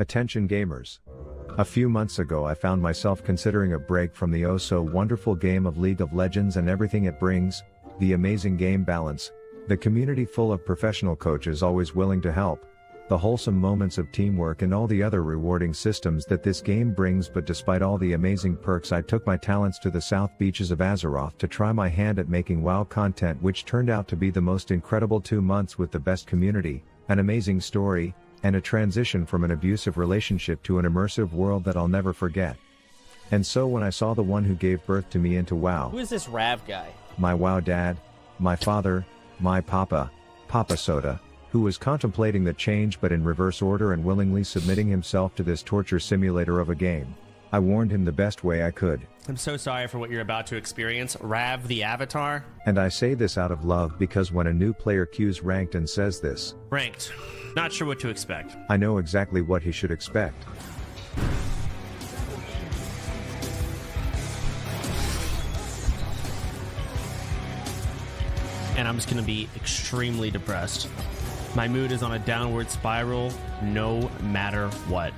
Attention gamers. A few months ago I found myself considering a break from the oh-so-wonderful game of League of Legends and everything it brings, the amazing game balance, the community full of professional coaches always willing to help, the wholesome moments of teamwork and all the other rewarding systems that this game brings. But despite all the amazing perks, I took my talents to the south beaches of Azeroth to try my hand at making WoW content, which turned out to be the most incredible 2 months with the best community, an amazing story, and a transition from an abusive relationship to an immersive world that I'll never forget. And so when I saw the one who gave birth to me into WoW, who is this Rav guy? My WoW dad, my father, my Papa Soda, who was contemplating the change but in reverse order and willingly submitting himself to this torture simulator of a game, I warned him the best way I could. I'm so sorry for what you're about to experience, Rav the Avatar. And I say this out of love because when a new player queues ranked and says this, ranked, not sure what to expect, I know exactly what he should expect. And I'm just gonna be extremely depressed. My mood is on a downward spiral, no matter what.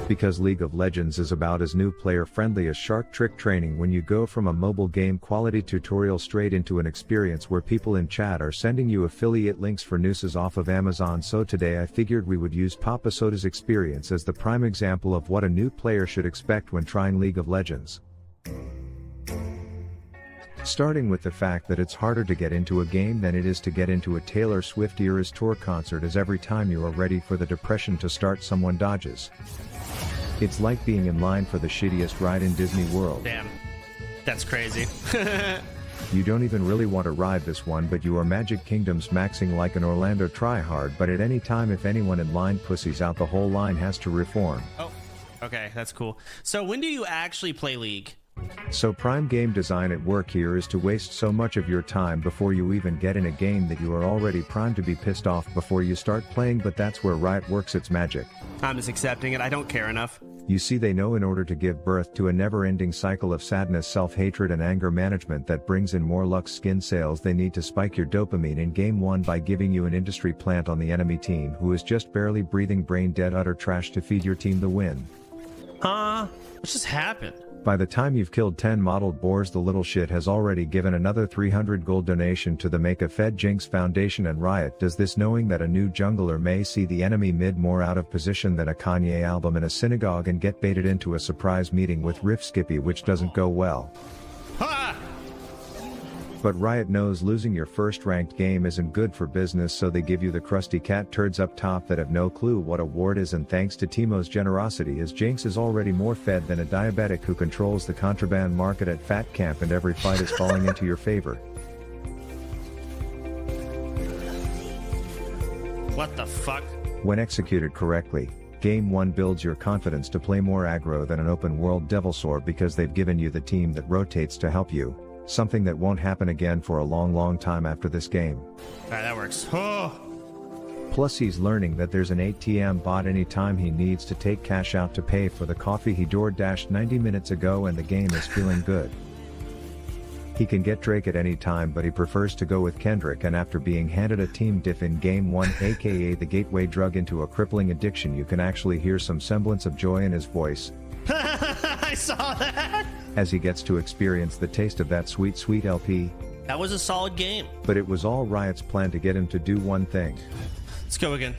Because League of Legends is about as new player friendly as Shark Trick training when you go from a mobile game quality tutorial straight into an experience where people in chat are sending you affiliate links for nooses off of Amazon. So today I figured we would use Papa Soda's experience as the prime example of what a new player should expect when trying League of Legends. Starting with the fact that it's harder to get into a game than it is to get into a Taylor Swift Eras Tour concert, as every time you are ready for the depression to start, someone dodges. It's like being in line for the shittiest ride in Disney World. Damn, that's crazy. You don't even really want to ride this one, but you are Magic Kingdom's maxing like an Orlando tryhard, but at any time if anyone in line pussies out, the whole line has to reform. Oh, okay, that's cool. So when do you actually play League? So prime game design at work here is to waste so much of your time before you even get in a game that you are already primed to be pissed off before you start playing, but that's where Riot works its magic. I'm just accepting it, I don't care enough. You see, they know in order to give birth to a never-ending cycle of sadness, self-hatred and anger management that brings in more Lux skin sales, they need to spike your dopamine in game 1 by giving you an industry plant on the enemy team who is just barely breathing brain dead utter trash to feed your team the win. Huh? What just happened? By the time you've killed 10 modeled boars, the little shit has already given another 300 gold donation to the Make a Fed Jinx Foundation. And Riot does this knowing that a new jungler may see the enemy mid more out of position than a Kanye album in a synagogue and get baited into a surprise meeting with Riff Skippy, which doesn't go well. Ha! But Riot knows losing your first ranked game isn't good for business, so they give you the crusty cat turds up top that have no clue what a ward is, and thanks to Teemo's generosity, as Jinx is already more fed than a diabetic who controls the contraband market at Fat Camp, and every fight is falling into your favor. What the fuck? When executed correctly, Game 1 builds your confidence to play more aggro than an open world Devilsaur because they've given you the team that rotates to help you. Something that won't happen again for a long time after this game. Alright, that works. Oh. Plus he's learning that there's an ATM bot anytime he needs to take cash out to pay for the coffee he door-dashed 90 minutes ago, and the game is feeling good. He can get Drake at any time, but he prefers to go with Kendrick, and after being handed a team diff in Game 1 aka the gateway drug into a crippling addiction, you can actually hear some semblance of joy in his voice. I saw that! As he gets to experience the taste of that sweet LP. That was a solid game. But it was all Riot's plan to get him to do one thing. Let's go again.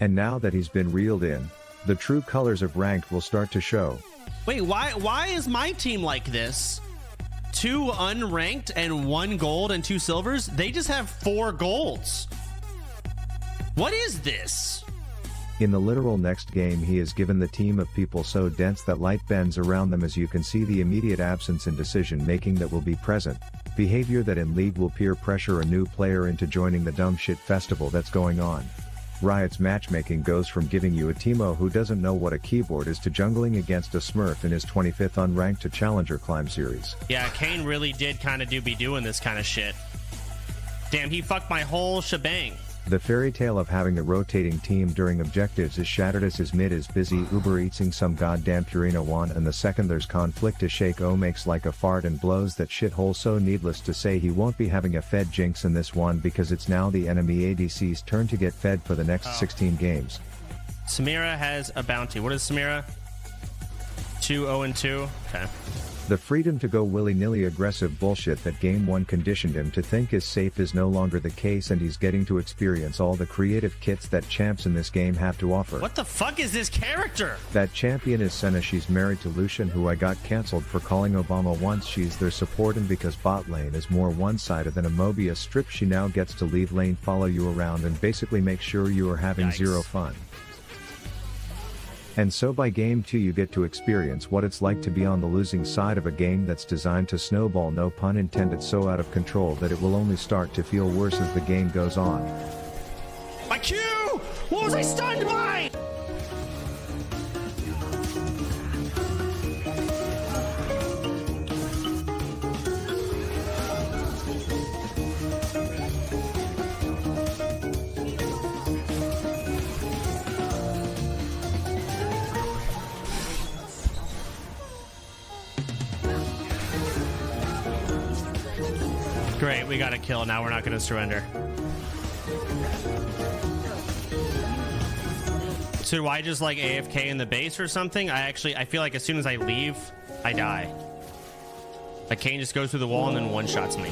And now that he's been reeled in, the true colors of ranked will start to show. Wait, why is my team like this? 2 unranked and 1 gold and 2 silvers? They just have 4 golds. What is this? In the literal next game, he is given the team of people so dense that light bends around them, as you can see the immediate absence in decision making that will be present, behavior that in League will peer pressure a new player into joining the dumb shit festival that's going on. Riot's matchmaking goes from giving you a Teemo who doesn't know what a keyboard is to jungling against a Smurf in his 25th unranked to Challenger Climb series. Yeah, Kane really did kind of be doing this kind of shit. Damn, he fucked my whole shebang. The fairy tale of having a rotating team during objectives is shattered as his mid is busy Uber eating some goddamn Purina one, and the second there's conflict a Shake O makes like a fart and blows that shithole. So needless to say, he won't be having a fed Jinx in this one because it's now the enemy ADC's turn to get fed for the next 16 games. Samira has a bounty. What is Samira? 2-0-2. Okay. The freedom to go willy-nilly aggressive bullshit that Game 1 conditioned him to think is safe is no longer the case, and he's getting to experience all the creative kits that champs in this game have to offer. What the fuck is this character? That champion is Senna. She's married to Lucian, who I got cancelled for calling Obama once. She's their support, and because bot lane is more one-sided than a Mobius strip, she now gets to leave lane, follow you around, and basically make sure you are having zero fun. And so by game 2 you get to experience what it's like to be on the losing side of a game that's designed to snowball, no pun intended, so out of control that it will only start to feel worse as the game goes on. My Q! What was I stunned by? Great, we got a kill. Now we're not going to surrender. So do I just like AFK in the base or something? I feel like as soon as I leave, I die. Like Kane just goes through the wall and then one-shots me.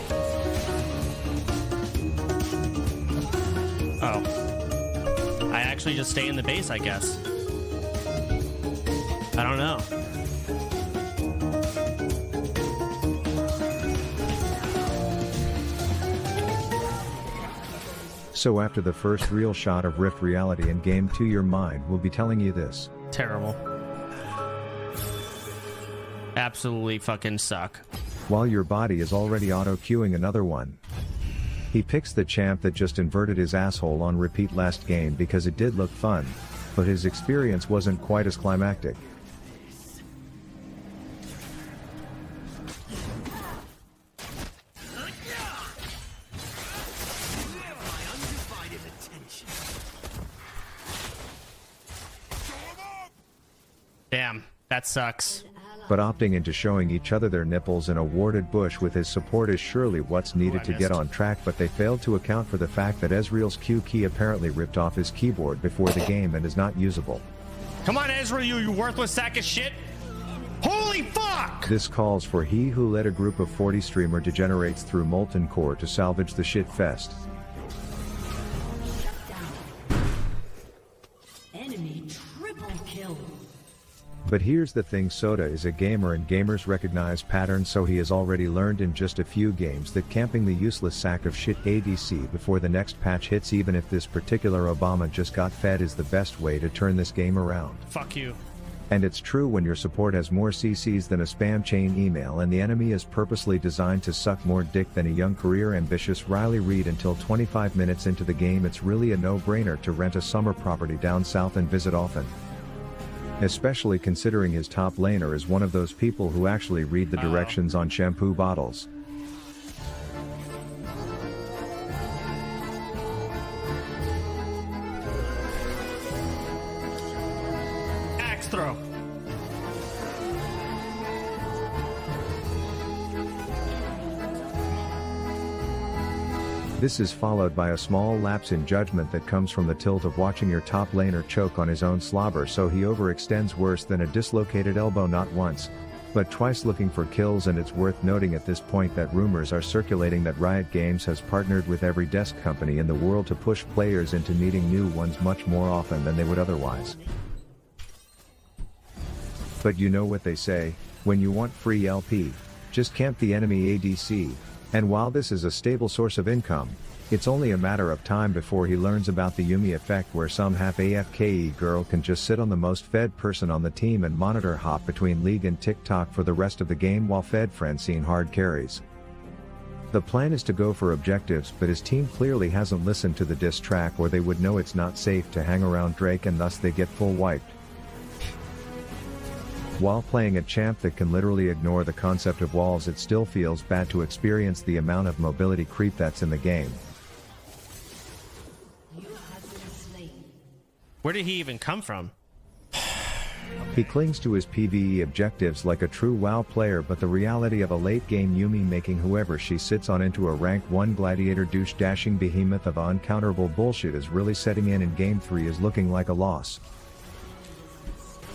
Oh. I actually just stay in the base, I guess. I don't know. So after the first real shot of Rift reality in game 2, your mind will be telling you this. Terrible. Absolutely fucking suck. While your body is already auto-queuing another one. He picks the champ that just inverted his asshole on repeat last game because it did look fun, but his experience wasn't quite as climactic. Damn, that sucks. But opting into showing each other their nipples in a warded bush with his support is surely what's needed to get on track, but they failed to account for the fact that Ezreal's Q key apparently ripped off his keyboard before the game and is not usable. Come on, Ezreal, you worthless sack of shit! Holy fuck! This calls for he who led a group of 40 streamer degenerates through Molten Core to salvage the shit fest. Enemy triple kill. But here's the thing, Soda is a gamer and gamers recognize patterns, so he has already learned in just a few games that camping the useless sack of shit ADC before the next patch hits, even if this particular Obama just got fed, is the best way to turn this game around. Fuck you. And it's true when your support has more CCs than a spam chain email and the enemy is purposely designed to suck more dick than a young career ambitious Riley Reid. Until 25 minutes into the game, it's really a no-brainer to rent a summer property down south and visit often. Especially considering his top laner is one of those people who actually read the directions on shampoo bottles. Axe throw. This is followed by a small lapse in judgment that comes from the tilt of watching your top laner choke on his own slobber, so he overextends worse than a dislocated elbow, not once, but twice, looking for kills. And it's worth noting at this point that rumors are circulating that Riot Games has partnered with every desk company in the world to push players into meeting new ones much more often than they would otherwise. But you know what they say, when you want free LP, just camp the enemy ADC. And while this is a stable source of income, it's only a matter of time before he learns about the Yumi effect, where some half AFKE girl can just sit on the most fed person on the team and monitor hop between League and TikTok for the rest of the game while fed Francine hard carries. The plan is to go for objectives, but his team clearly hasn't listened to the diss track, or they would know it's not safe to hang around Drake, and thus they get full wiped. While playing a champ that can literally ignore the concept of walls, it still feels bad to experience the amount of mobility creep that's in the game. Where did he even come from? He clings to his PvE objectives like a true WoW player, but the reality of a late-game Yumi making whoever she sits on into a rank 1 gladiator douche-dashing behemoth of uncounterable bullshit is really setting in Game 3 is looking like a loss.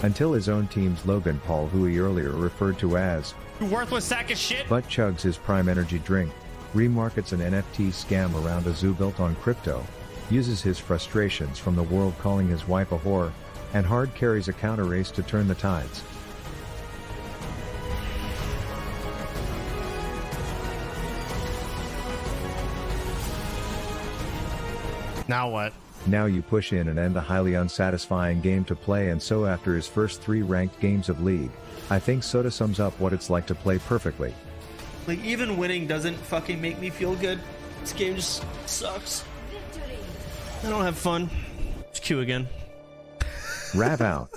Until his own team's Logan Paul, who he earlier referred to as You worthless sack of shit. but chugs his prime energy drink, remarkets an NFT scam around a zoo built on crypto, uses his frustrations from the world calling his wife a whore, and hard carries a counter race to turn the tides. Now what? Now you push in and end a highly unsatisfying game to play, and so after his first 3 ranked games of League, I think Soda sums up what it's like to play perfectly. Like, even winning doesn't fucking make me feel good. This game just sucks. I don't have fun. It's Q again. Rav out.